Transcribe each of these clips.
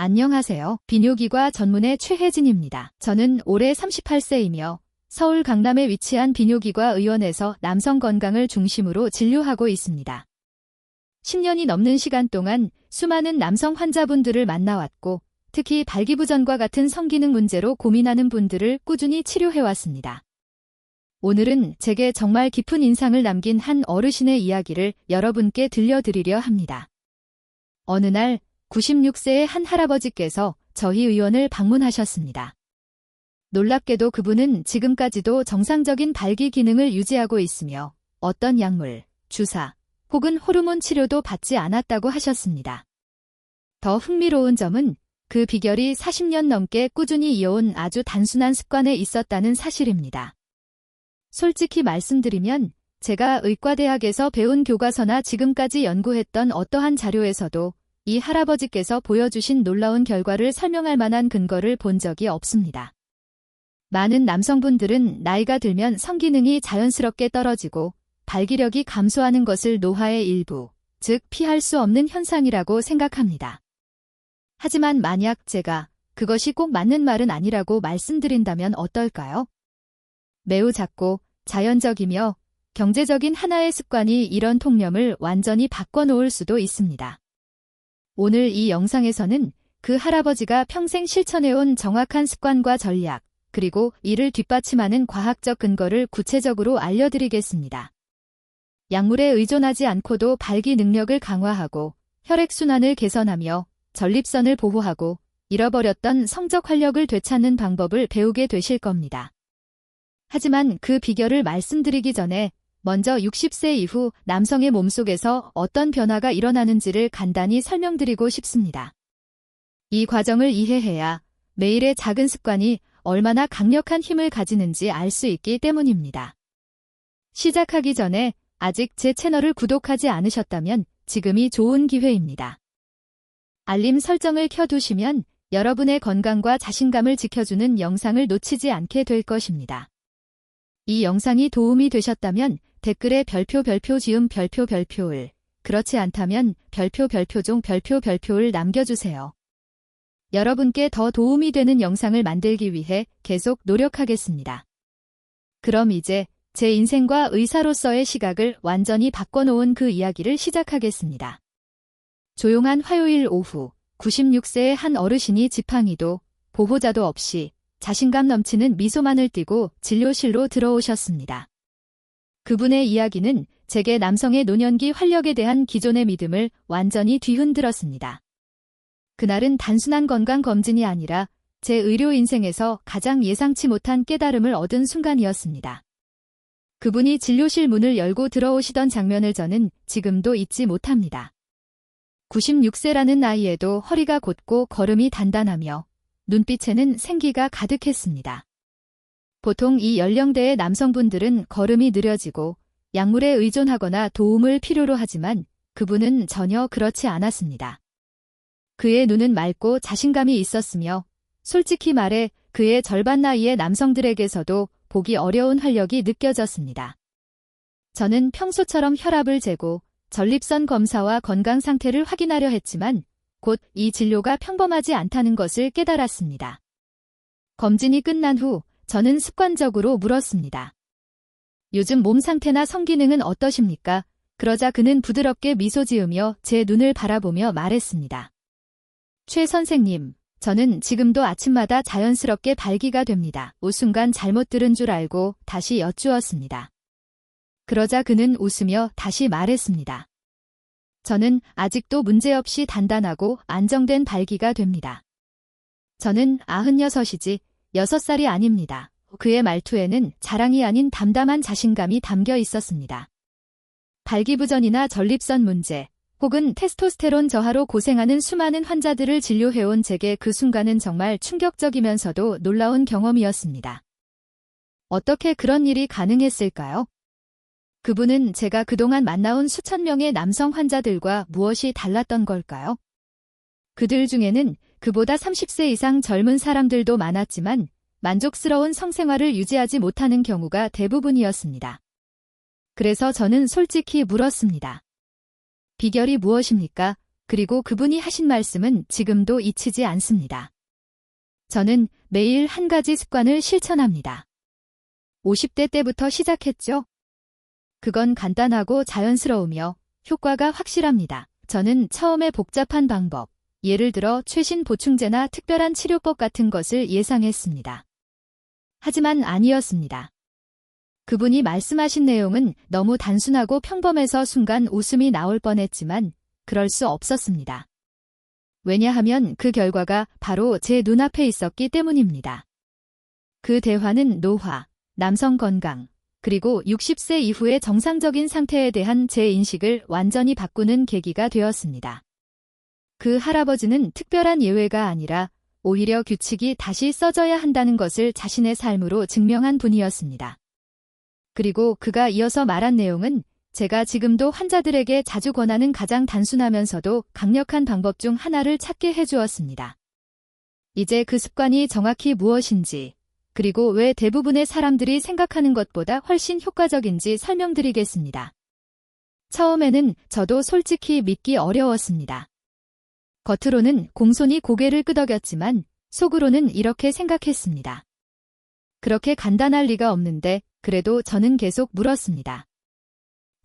안녕하세요. 비뇨기과 전문의 최혜진입니다. 저는 올해 38세이며 서울 강남에 위치한 비뇨기과 의원에서 남성 건강을 중심으로 진료하고 있습니다. 10년이 넘는 시간 동안 수많은 남성 환자분들을 만나왔고 특히 발기부전과 같은 성기능 문제로 고민하는 분들을 꾸준히 치료해왔습니다. 오늘은 제게 정말 깊은 인상을 남긴 한 어르신의 이야기를 여러분께 들려드리려 합니다. 어느 날 96세의 한 할아버지께서 저희 의원을 방문하셨습니다. 놀랍게도 그분은 지금까지도 정상적인 발기 기능을 유지하고 있으며 어떤 약물, 주사, 혹은 호르몬 치료도 받지 않았다고 하셨습니다. 더 흥미로운 점은 그 비결이 40년 넘게 꾸준히 이어온 아주 단순한 습관에 있었다는 사실입니다. 솔직히 말씀드리면 제가 의과대학에서 배운 교과서나 지금까지 연구했던 어떠한 자료에서도 이 할아버지께서 보여주신 놀라운 결과를 설명할 만한 근거를 본 적이 없습니다. 많은 남성분들은 나이가 들면 성기능이 자연스럽게 떨어지고 발기력이 감소하는 것을 노화의 일부, 즉 피할 수 없는 현상이라고 생각합니다. 하지만 만약 제가 그것이 꼭 맞는 말은 아니라고 말씀드린다면 어떨까요? 매우 작고 자연적이며 경제적인 하나의 습관이 이런 통념을 완전히 바꿔놓을 수도 있습니다. 오늘 이 영상에서는 그 할아버지가 평생 실천해온 정확한 습관과 전략, 그리고 이를 뒷받침하는 과학적 근거를 구체적으로 알려드리겠습니다. 약물에 의존하지 않고도 발기 능력을 강화하고 혈액순환을 개선하며 전립선을 보호하고 잃어버렸던 성적 활력을 되찾는 방법을 배우게 되실 겁니다. 하지만 그 비결을 말씀드리기 전에 먼저 60세 이후 남성의 몸속에서 어떤 변화가 일어나는지를 간단히 설명드리고 싶습니다. 이 과정을 이해해야 매일의 작은 습관이 얼마나 강력한 힘을 가지는지 알 수 있기 때문입니다. 시작하기 전에 아직 제 채널을 구독하지 않으셨다면 지금이 좋은 기회입니다. 알림 설정을 켜두시면 여러분의 건강과 자신감을 지켜주는 영상을 놓치지 않게 될 것입니다. 이 영상이 도움이 되셨다면 댓글에 별표 지음 별표를, 그렇지 않다면 별표 종 별표를 남겨주세요. 여러분께 더 도움이 되는 영상을 만들기 위해 계속 노력하겠습니다. 그럼 이제 제 인생과 의사로서의 시각을 완전히 바꿔놓은 그 이야기를 시작하겠습니다. 조용한 화요일 오후 96세의 한 어르신이 지팡이도 보호자도 없이 자신감 넘치는 미소만을 띠고 진료실로 들어오셨습니다. 그분의 이야기는 제게 남성의 노년기 활력에 대한 기존의 믿음을 완전히 뒤흔들었습니다. 그날은 단순한 건강검진이 아니라 제 의료 인생에서 가장 예상치 못한 깨달음을 얻은 순간이었습니다. 그분이 진료실 문을 열고 들어오시던 장면을 저는 지금도 잊지 못합니다. 96세라는 나이에도 허리가 곧고 걸음이 단단하며 눈빛에는 생기가 가득했습니다. 보통 이 연령대의 남성분들은 걸음이 느려지고 약물에 의존하거나 도움을 필요로 하지만 그분은 전혀 그렇지 않았습니다. 그의 눈은 맑고 자신감이 있었으며 솔직히 말해 그의 절반 나이의 남성들에게서도 보기 어려운 활력이 느껴졌습니다. 저는 평소처럼 혈압을 재고 전립선 검사와 건강 상태를 확인하려 했지만 곧 이 진료가 평범하지 않다는 것을 깨달았습니다. 검진이 끝난 후 저는 습관적으로 물었습니다. 요즘 몸 상태나 성기능은 어떠십니까? 그러자 그는 부드럽게 미소 지으며 제 눈을 바라보며 말했습니다. 최 선생님, 저는 지금도 아침마다 자연스럽게 발기가 됩니다. 순간 잘못 들은 줄 알고 다시 여쭈었습니다. 그러자 그는 웃으며 다시 말했습니다. 저는 아직도 문제없이 단단하고 안정된 발기가 됩니다. 저는 96이지 6살이 아닙니다. 그의 말투에는 자랑이 아닌 담담한 자신감이 담겨 있었습니다. 발기부전이나 전립선 문제, 혹은 테스토스테론 저하로 고생하는 수많은 환자들을 진료해온 제게 그 순간은 정말 충격적이면서도 놀라운 경험이었습니다. 어떻게 그런 일이 가능했을까요? 그분은 제가 그동안 만나온 수천 명의 남성 환자들과 무엇이 달랐던 걸까요? 그들 중에는 그보다 30세 이상 젊은 사람들도 많았지만 만족스러운 성생활을 유지하지 못하는 경우가 대부분이었습니다. 그래서 저는 솔직히 물었습니다. 비결이 무엇입니까? 그리고 그분이 하신 말씀은 지금도 잊히지 않습니다. 저는 매일 한 가지 습관을 실천합니다. 50대 때부터 시작했죠. 그건 간단하고 자연스러우며 효과가 확실합니다. 저는 처음에 복잡한 방법, 예를 들어 최신 보충제나 특별한 치료법 같은 것을 예상했습니다. 하지만 아니었습니다. 그분이 말씀하신 내용은 너무 단순하고 평범해서 순간 웃음이 나올 뻔했지만 그럴 수 없었습니다. 왜냐하면 그 결과가 바로 제 눈앞에 있었기 때문입니다. 그 대화는 노화, 남성 건강, 그리고 60세 이후의 정상적인 상태에 대한 제 인식을 완전히 바꾸는 계기가 되었습니다. 그 할아버지는 특별한 예외가 아니라 오히려 규칙이 다시 써져야 한다는 것을 자신의 삶으로 증명한 분이었습니다. 그리고 그가 이어서 말한 내용은 제가 지금도 환자들에게 자주 권하는 가장 단순하면서도 강력한 방법 중 하나를 찾게 해주었습니다. 이제 그 습관이 정확히 무엇인지, 그리고 왜 대부분의 사람들이 생각하는 것보다 훨씬 효과적인지 설명드리겠습니다. 처음에는 저도 솔직히 믿기 어려웠습니다. 겉으로는 공손히 고개를 끄덕였지만 속으로는 이렇게 생각했습니다. 그렇게 간단할 리가 없는데 그래도 저는 계속 물었습니다.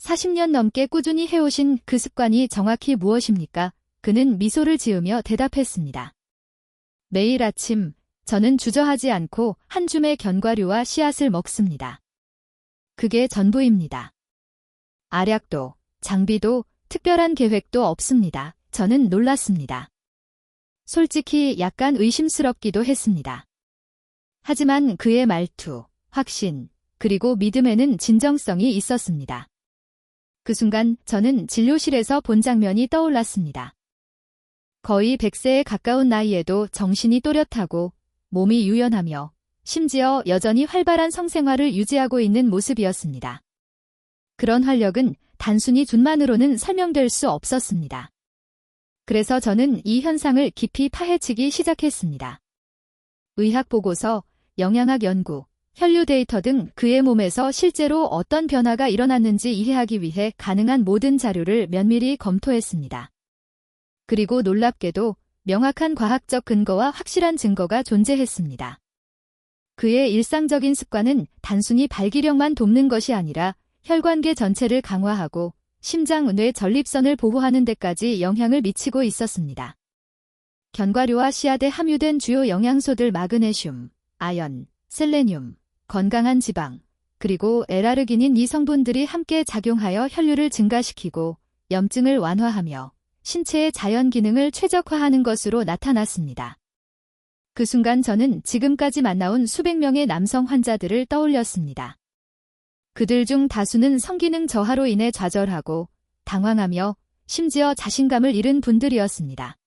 40년 넘게 꾸준히 해오신 그 습관이 정확히 무엇입니까? 그는 미소를 지으며 대답했습니다. 매일 아침 저는 주저하지 않고 한 줌의 견과류와 씨앗을 먹습니다. 그게 전부입니다. 알약도, 장비도, 특별한 계획도 없습니다. 저는 놀랐습니다. 솔직히 약간 의심스럽기도 했습니다. 하지만 그의 말투, 확신, 그리고 믿음에는 진정성이 있었습니다. 그 순간 저는 진료실에서 본 장면이 떠올랐습니다. 거의 100세에 가까운 나이에도 정신이 또렷하고 몸이 유연하며 심지어 여전히 활발한 성생활을 유지하고 있는 모습이었습니다. 그런 활력은 단순히 눈만으로는 설명될 수 없었습니다. 그래서 저는 이 현상을 깊이 파헤치기 시작했습니다. 의학 보고서, 영양학 연구, 혈류 데이터 등 그의 몸에서 실제로 어떤 변화가 일어났는지 이해하기 위해 가능한 모든 자료를 면밀히 검토했습니다. 그리고 놀랍게도 명확한 과학적 근거와 확실한 증거가 존재했습니다. 그의 일상적인 습관은 단순히 발기력만 돕는 것이 아니라 혈관계 전체를 강화하고 심장-뇌 전립선을 보호하는 데까지 영향을 미치고 있었습니다. 견과류와 씨앗에 함유된 주요 영양소들 마그네슘, 아연, 셀레늄, 건강한 지방, 그리고 L아르기닌 이 성분들이 함께 작용하여 혈류를 증가시키고 염증을 완화하며 신체의 자연 기능을 최적화하는 것으로 나타났습니다. 그 순간 저는 지금까지 만나온 수백 명의 남성 환자들을 떠올렸습니다. 그들 중 다수는 성기능 저하로 인해 좌절하고 당황하며 심지어 자신감을 잃은 분들이었습니다.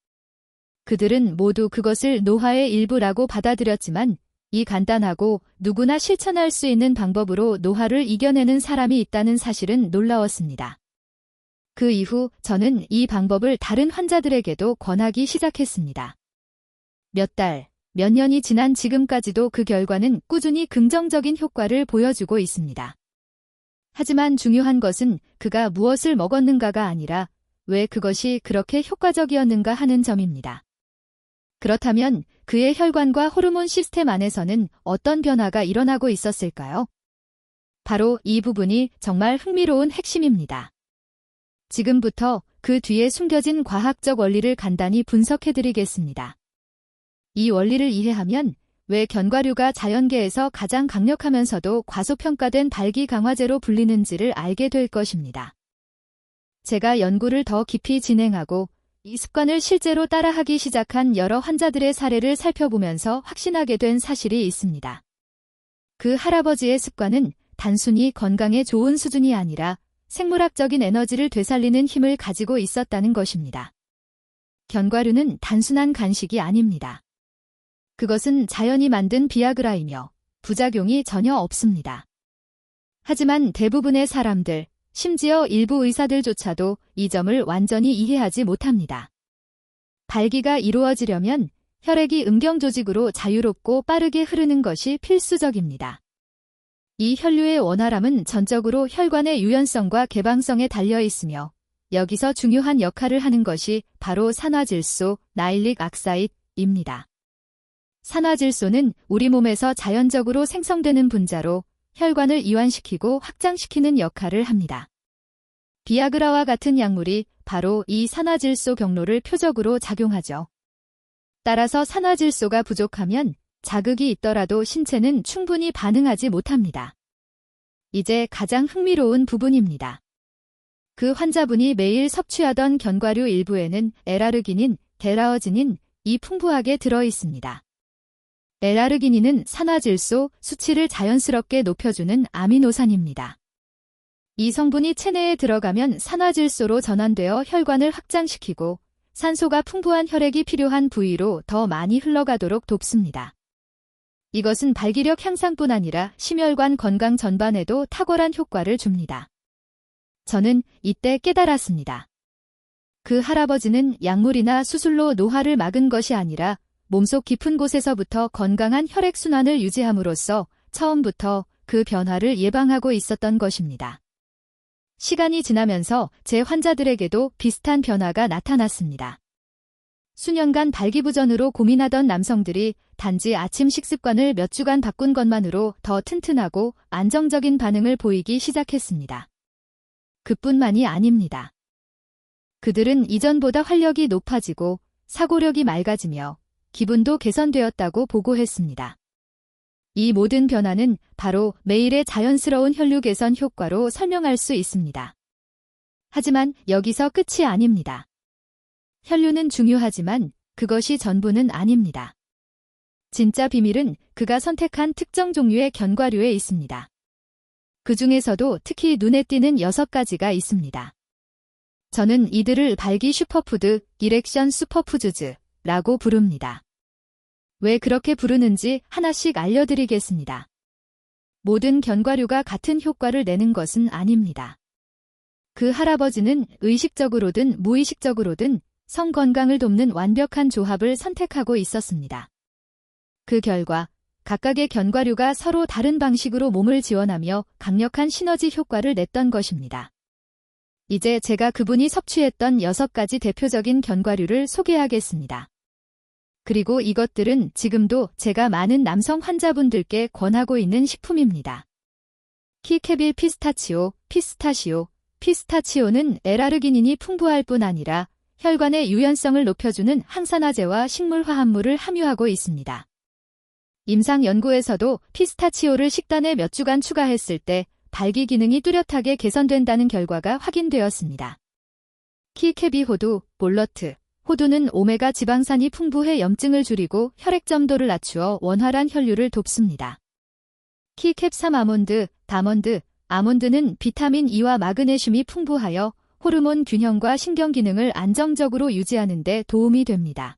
그들은 모두 그것을 노화의 일부라고 받아들였지만 이 간단하고 누구나 실천할 수 있는 방법으로 노화를 이겨내는 사람이 있다는 사실은 놀라웠습니다. 그 이후 저는 이 방법을 다른 환자들에게도 권하기 시작했습니다. 몇 달, 몇 년이 지난 지금까지도 그 결과는 꾸준히 긍정적인 효과를 보여주고 있습니다. 하지만 중요한 것은 그가 무엇을 먹었는가가 아니라 왜 그것이 그렇게 효과적이었는가 하는 점입니다. 그렇다면 그의 혈관과 호르몬 시스템 안에서는 어떤 변화가 일어나고 있었을까요? 바로 이 부분이 정말 흥미로운 핵심입니다. 지금부터 그 뒤에 숨겨진 과학적 원리를 간단히 분석해드리겠습니다. 이 원리를 이해하면 왜 견과류가 자연계에서 가장 강력하면서도 과소평가된 발기 강화제로 불리는지를 알게 될 것입니다. 제가 연구를 더 깊이 진행하고 이 습관을 실제로 따라하기 시작한 여러 환자들의 사례를 살펴보면서 확신하게 된 사실이 있습니다. 그 할아버지의 습관은 단순히 건강에 좋은 수준이 아니라 생물학적인 에너지를 되살리는 힘을 가지고 있었다는 것입니다. 견과류는 단순한 간식이 아닙니다. 그것은 자연이 만든 비아그라이며 부작용이 전혀 없습니다. 하지만 대부분의 사람들, 심지어 일부 의사들조차도 이 점을 완전히 이해하지 못합니다. 발기가 이루어지려면 혈액이 음경조직으로 자유롭고 빠르게 흐르는 것이 필수적입니다. 이 혈류의 원활함은 전적으로 혈관의 유연성과 개방성에 달려 있으며 여기서 중요한 역할을 하는 것이 바로 산화질소, 나일릭 악사이드입니다. 산화질소는 우리 몸에서 자연적으로 생성되는 분자로 혈관을 이완시키고 확장시키는 역할을 합니다. 비아그라와 같은 약물이 바로 이 산화질소 경로를 표적으로 작용하죠. 따라서 산화질소가 부족하면 자극이 있더라도 신체는 충분히 반응하지 못합니다. 이제 가장 흥미로운 부분입니다. 그 환자분이 매일 섭취하던 견과류 일부에는 L아르기닌, 데라어지닌, 이 풍부하게 들어 있습니다. L아르기닌은 산화질소 수치를 자연스럽게 높여주는 아미노산입니다. 이 성분이 체내에 들어가면 산화질소로 전환되어 혈관을 확장시키고 산소가 풍부한 혈액이 필요한 부위로 더 많이 흘러가도록 돕습니다. 이것은 발기력 향상뿐 아니라 심혈관 건강 전반에도 탁월한 효과를 줍니다. 저는 이때 깨달았습니다. 그 할아버지는 약물이나 수술로 노화를 막은 것이 아니라 몸속 깊은 곳에서부터 건강한 혈액순환을 유지함으로써 처음부터 그 변화를 예방하고 있었던 것입니다. 시간이 지나면서 제 환자들에게도 비슷한 변화가 나타났습니다. 수년간 발기부전으로 고민하던 남성들이 단지 아침 식습관을 몇 주간 바꾼 것만으로 더 튼튼하고 안정적인 반응을 보이기 시작했습니다. 그뿐만이 아닙니다. 그들은 이전보다 활력이 높아지고 사고력이 맑아지며 기분도 개선되었다고 보고했습니다. 이 모든 변화는 바로 매일의 자연스러운 혈류 개선 효과로 설명할 수 있습니다. 하지만 여기서 끝이 아닙니다. 혈류는 중요하지만 그것이 전부는 아닙니다. 진짜 비밀은 그가 선택한 특정 종류의 견과류에 있습니다. 그 중에서도 특히 눈에 띄는 6가지가 있습니다. 저는 이들을 발기 슈퍼푸드, 이렉션 슈퍼푸드즈라고 부릅니다. 왜 그렇게 부르는지 하나씩 알려드리겠습니다. 모든 견과류가 같은 효과를 내는 것은 아닙니다. 그 할아버지는 의식적으로든 무의식적으로든 성 건강을 돕는 완벽한 조합을 선택하고 있었습니다. 그 결과 각각의 견과류가 서로 다른 방식으로 몸을 지원하며 강력한 시너지 효과를 냈던 것입니다. 이제 제가 그분이 섭취했던 6가지 대표적인 견과류를 소개하겠습니다. 그리고 이것들은 지금도 제가 많은 남성 환자분들께 권하고 있는 식품입니다. 키케빌 피스타치오, 피스타치오는 L아르기닌이 풍부할 뿐 아니라 혈관의 유연성을 높여주는 항산화제와 식물화합물을 함유하고 있습니다. 임상 연구에서도 피스타치오를 식단에 몇 주간 추가했을 때 발기 기능이 뚜렷하게 개선된다는 결과가 확인되었습니다. 키케비 호두, 볼러트. 호두는 오메가 지방산이 풍부해 염증을 줄이고 혈액 점도를 낮추어 원활한 혈류를 돕습니다. 키캡3 아몬드, 아몬드는 비타민 E와 마그네슘이 풍부하여 호르몬 균형과 신경 기능을 안정적으로 유지하는 데 도움이 됩니다.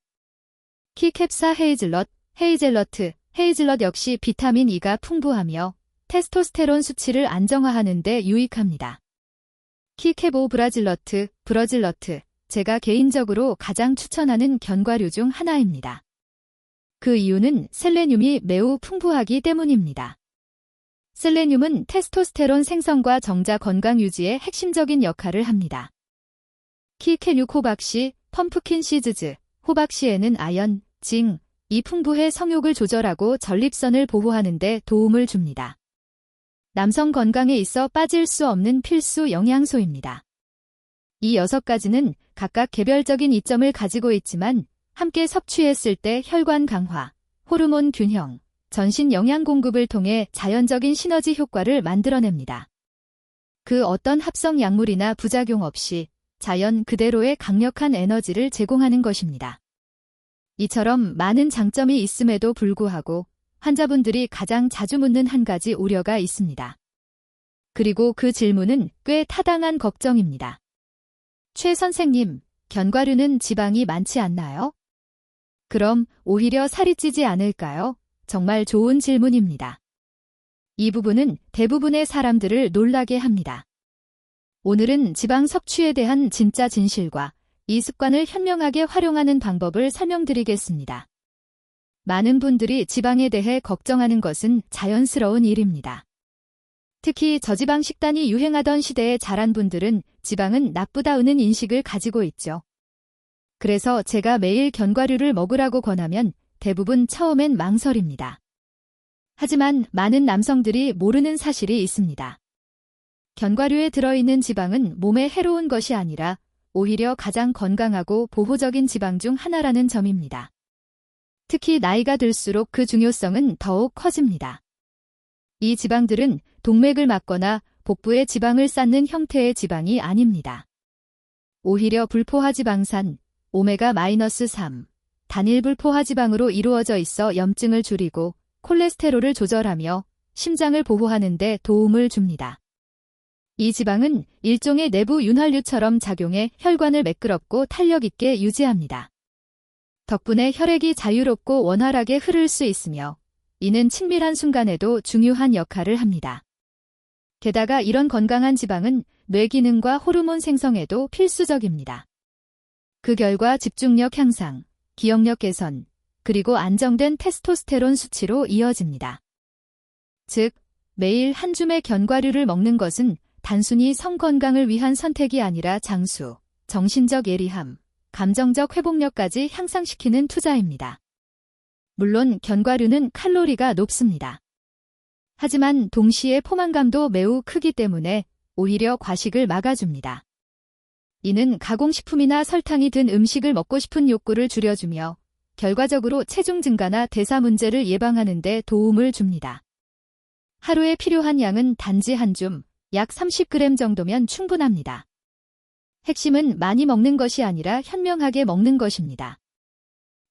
키캡4 헤이즐넛 역시 비타민 E가 풍부하며 테스토스테론 수치를 안정화하는 데 유익합니다. 키캡5 브러질너트, 제가 개인적으로 가장 추천하는 견과류 중 하나입니다. 그 이유는 셀레늄이 매우 풍부하기 때문입니다. 셀레늄은 테스토스테론 생성과 정자 건강 유지에 핵심적인 역할을 합니다. 키케6 호박씨, 펌프킨 시즈즈, 호박씨에는 아연, 징, 이 풍부해 성욕을 조절하고 전립선을 보호하는 데 도움을 줍니다. 남성 건강에 있어 빠질 수 없는 필수 영양소입니다. 이 6가지는 각각 개별적인 이점을 가지고 있지만 함께 섭취했을 때 혈관 강화, 호르몬 균형, 전신 영양 공급을 통해 자연적인 시너지 효과를 만들어냅니다. 그 어떤 합성 약물이나 부작용 없이 자연 그대로의 강력한 에너지를 제공하는 것입니다. 이처럼 많은 장점이 있음에도 불구하고 환자분들이 가장 자주 묻는 한 가지 우려가 있습니다. 그리고 그 질문은 꽤 타당한 걱정입니다. 최 선생님, 견과류는 지방이 많지 않나요? 그럼 오히려 살이 찌지 않을까요? 정말 좋은 질문입니다. 이 부분은 대부분의 사람들을 놀라게 합니다. 오늘은 지방 섭취에 대한 진짜 진실과 이 습관을 현명하게 활용하는 방법을 설명드리겠습니다. 많은 분들이 지방에 대해 걱정하는 것은 자연스러운 일입니다. 특히 저지방 식단이 유행하던 시대에 자란 분들은 지방은 나쁘다는 인식을 가지고 있죠. 그래서 제가 매일 견과류를 먹으라고 권하면 대부분 처음엔 망설입니다. 하지만 많은 남성들이 모르는 사실이 있습니다. 견과류에 들어있는 지방은 몸에 해로운 것이 아니라 오히려 가장 건강하고 보호적인 지방 중 하나라는 점입니다. 특히 나이가 들수록 그 중요성은 더욱 커집니다. 이 지방들은 동맥을 막거나 복부에 지방을 쌓는 형태의 지방이 아닙니다. 오히려 불포화지방산, 오메가-3, 단일불포화지방으로 이루어져 있어 염증을 줄이고 콜레스테롤을 조절하며 심장을 보호하는 데 도움을 줍니다. 이 지방은 일종의 내부 윤활유처럼 작용해 혈관을 매끄럽고 탄력 있게 유지합니다. 덕분에 혈액이 자유롭고 원활하게 흐를 수 있으며 이는 친밀한 순간에도 중요한 역할을 합니다. 게다가 이런 건강한 지방은 뇌 기능과 호르몬 생성에도 필수적입니다. 그 결과 집중력 향상, 기억력 개선, 그리고 안정된 테스토스테론 수치로 이어집니다. 즉, 매일 한 줌의 견과류를 먹는 것은 단순히 성 건강을 위한 선택이 아니라 장수, 정신적 예리함, 감정적 회복력까지 향상시키는 투자입니다. 물론 견과류는 칼로리가 높습니다. 하지만 동시에 포만감도 매우 크기 때문에 오히려 과식을 막아줍니다. 이는 가공식품이나 설탕이 든 음식을 먹고 싶은 욕구를 줄여주며 결과적으로 체중 증가나 대사 문제를 예방하는 데 도움을 줍니다. 하루에 필요한 양은 단지 한 줌, 약 30g 정도면 충분합니다. 핵심은 많이 먹는 것이 아니라 현명하게 먹는 것입니다.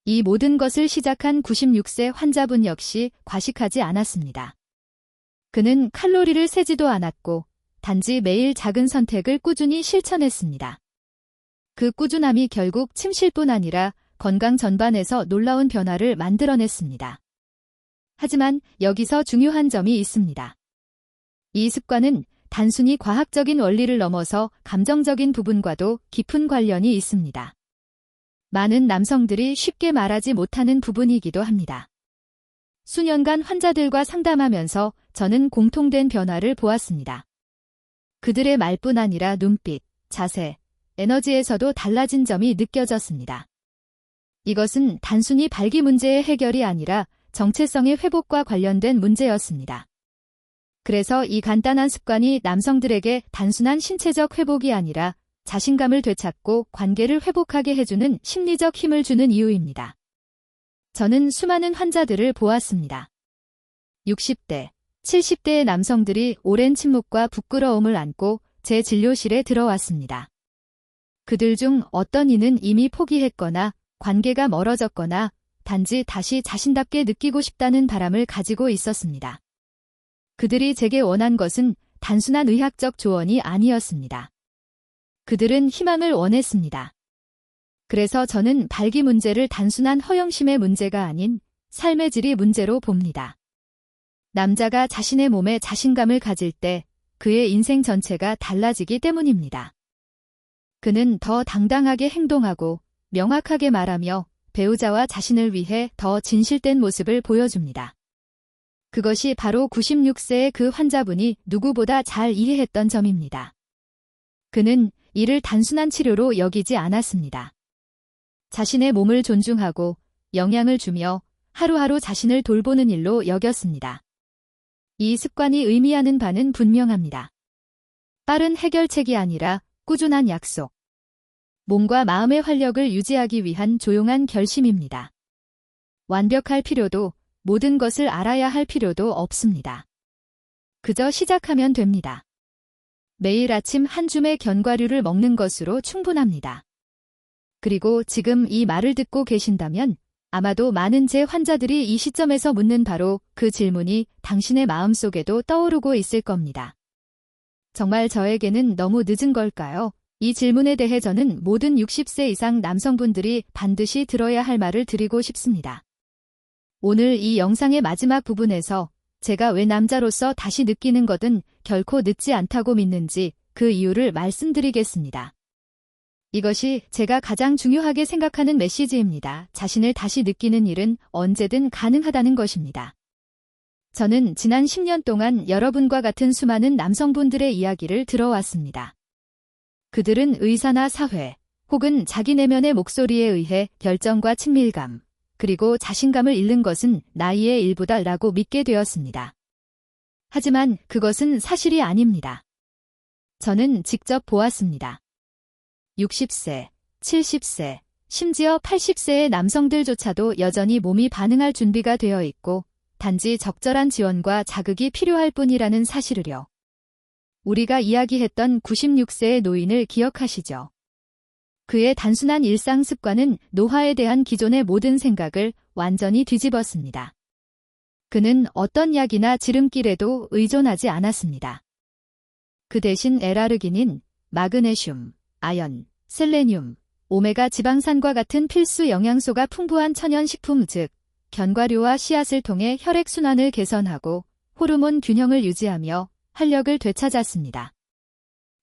이 모든 것을 시작한 96세 환자분 역시 과식하지 않았습니다. 그는 칼로리를 세지도 않았고 단지 매일 작은 선택을 꾸준히 실천했습니다. 그 꾸준함이 결국 침실뿐 아니라 건강 전반에서 놀라운 변화를 만들어냈습니다. 하지만 여기서 중요한 점이 있습니다. 이 습관은 단순히 과학적인 원리를 넘어서 감정적인 부분과도 깊은 관련이 있습니다. 많은 남성들이 쉽게 말하지 못하는 부분이기도 합니다. 수년간 환자들과 상담하면서 저는 공통된 변화를 보았습니다. 그들의 말뿐 아니라 눈빛, 자세, 에너지에서도 달라진 점이 느껴졌습니다. 이것은 단순히 발기 문제의 해결이 아니라 정체성의 회복과 관련된 문제였습니다. 그래서 이 간단한 습관이 남성들에게 단순한 신체적 회복이 아니라 자신감을 되찾고 관계를 회복하게 해주는 심리적 힘을 주는 이유입니다. 저는 수많은 환자들을 보았습니다. 60대, 70대의 남성들이 오랜 침묵과 부끄러움을 안고 제 진료실에 들어왔습니다. 그들 중 어떤 이는 이미 포기했거나 관계가 멀어졌거나 단지 다시 자신답게 느끼고 싶다는 바람을 가지고 있었습니다. 그들이 제게 원한 것은 단순한 의학적 조언이 아니었습니다. 그들은 희망을 원했습니다. 그래서 저는 발기 문제를 단순한 허영심의 문제가 아닌 삶의 질의 문제로 봅니다. 남자가 자신의 몸에 자신감을 가질 때 그의 인생 전체가 달라지기 때문입니다. 그는 더 당당하게 행동하고 명확하게 말하며 배우자와 자신을 위해 더 진실된 모습을 보여줍니다. 그것이 바로 96세의 그 환자분이 누구보다 잘 이해했던 점입니다. 그는 이를 단순한 치료로 여기지 않았습니다. 자신의 몸을 존중하고 영향을 주며 하루하루 자신을 돌보는 일로 여겼습니다. 이 습관이 의미하는 바는 분명합니다. 빠른 해결책이 아니라 꾸준한 약속. 몸과 마음의 활력을 유지하기 위한 조용한 결심입니다. 완벽할 필요도 모든 것을 알아야 할 필요도 없습니다. 그저 시작하면 됩니다. 매일 아침 한 줌의 견과류를 먹는 것으로 충분합니다. 그리고 지금 이 말을 듣고 계신다면 아마도 많은 제 환자들이 이 시점에서 묻는 바로 그 질문이 당신의 마음속에도 떠오르고 있을 겁니다. 정말 저에게는 너무 늦은 걸까요? 이 질문에 대해 저는 모든 60세 이상 남성분들이 반드시 들어야 할 말을 드리고 싶습니다. 오늘 이 영상의 마지막 부분에서 제가 왜 남자로서 다시 느끼는 것은 결코 늦지 않다고 믿는지 그 이유를 말씀드리겠습니다. 이것이 제가 가장 중요하게 생각하는 메시지입니다. 자신을 다시 느끼는 일은 언제든 가능하다는 것입니다. 저는 지난 10년 동안 여러분과 같은 수많은 남성분들의 이야기를 들어왔습니다. 그들은 의사나 사회, 혹은 자기 내면의 목소리에 의해 결정과 친밀감, 그리고 자신감을 잃는 것은 나이의 일부다라고 믿게 되었습니다. 하지만 그것은 사실이 아닙니다. 저는 직접 보았습니다. 60세, 70세, 심지어 80세의 남성들조차도 여전히 몸이 반응할 준비가 되어 있고 단지 적절한 지원과 자극이 필요할 뿐이라는 사실을요. 우리가 이야기했던 96세의 노인을 기억하시죠? 그의 단순한 일상 습관은 노화에 대한 기존의 모든 생각을 완전히 뒤집었습니다. 그는 어떤 약이나 지름길에도 의존하지 않았습니다. 그 대신 L아르기닌, 마그네슘, 아연, 셀레늄, 오메가 지방산과 같은 필수 영양소가 풍부한 천연식품 즉 견과류와 씨앗을 통해 혈액순환을 개선하고 호르몬 균형을 유지하며 활력을 되찾았습니다.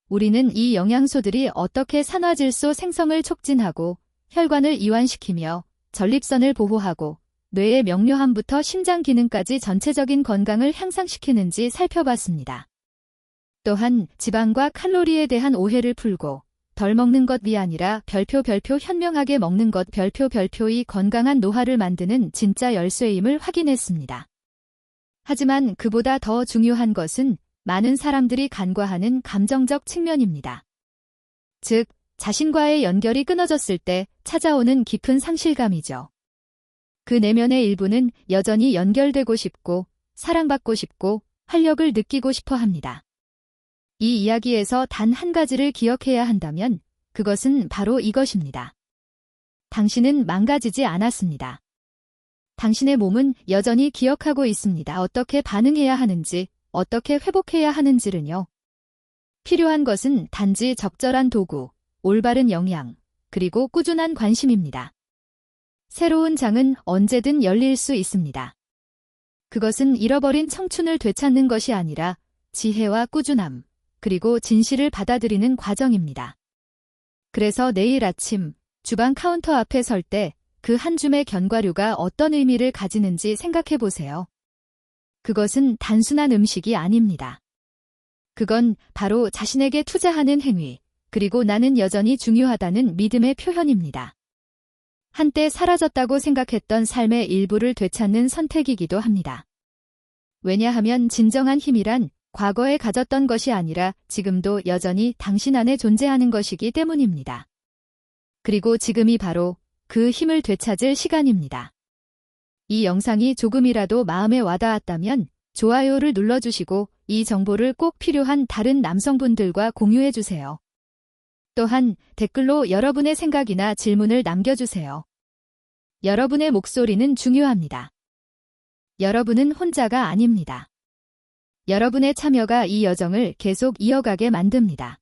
우리는 이 영양소들이 어떻게 산화질소 생성을 촉진하고 혈관을 이완시키며 전립선을 보호하고 뇌의 명료함부터 심장 기능까지 전체적인 건강을 향상시키는지 살펴봤습니다. 또한 지방과 칼로리에 대한 오해를 풀고 덜 먹는 것이 아니라 별표 현명하게 먹는 것 별표이 건강한 노화를 만드는 진짜 열쇠임을 확인했습니다. 하지만 그보다 더 중요한 것은 많은 사람들이 간과하는 감정적 측면입니다. 즉, 자신과의 연결이 끊어졌을 때 찾아오는 깊은 상실감이죠. 그 내면의 일부는 여전히 연결되고 싶고 사랑받고 싶고 활력을 느끼고 싶어 합니다. 이 이야기에서 단 한 가지를 기억해야 한다면 그것은 바로 이것입니다. 당신은 망가지지 않았습니다. 당신의 몸은 여전히 기억하고 있습니다. 어떻게 반응해야 하는지, 어떻게 회복해야 하는지는요. 필요한 것은 단지 적절한 도구, 올바른 영양, 그리고 꾸준한 관심입니다. 새로운 장은 언제든 열릴 수 있습니다. 그것은 잃어버린 청춘을 되찾는 것이 아니라 지혜와 꾸준함, 그리고 진실을 받아들이는 과정입니다. 그래서 내일 아침 주방 카운터 앞에 설 때 그 한 줌의 견과류가 어떤 의미를 가지는지 생각해 보세요. 그것은 단순한 음식이 아닙니다. 그건 바로 자신에게 투자하는 행위, 그리고 나는 여전히 중요하다는 믿음의 표현입니다. 한때 사라졌다고 생각했던 삶의 일부를 되찾는 선택이기도 합니다. 왜냐하면 진정한 힘이란 과거에 가졌던 것이 아니라 지금도 여전히 당신 안에 존재하는 것이기 때문입니다. 그리고 지금이 바로 그 힘을 되찾을 시간입니다. 이 영상이 조금이라도 마음에 와닿았다면 좋아요를 눌러주시고 이 정보를 꼭 필요한 다른 남성분들과 공유해주세요. 또한 댓글로 여러분의 생각이나 질문을 남겨주세요. 여러분의 목소리는 중요합니다. 여러분은 혼자가 아닙니다. 여러분의 참여가 이 여정을 계속 이어가게 만듭니다.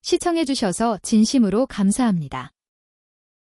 시청해주셔서 진심으로 감사합니다.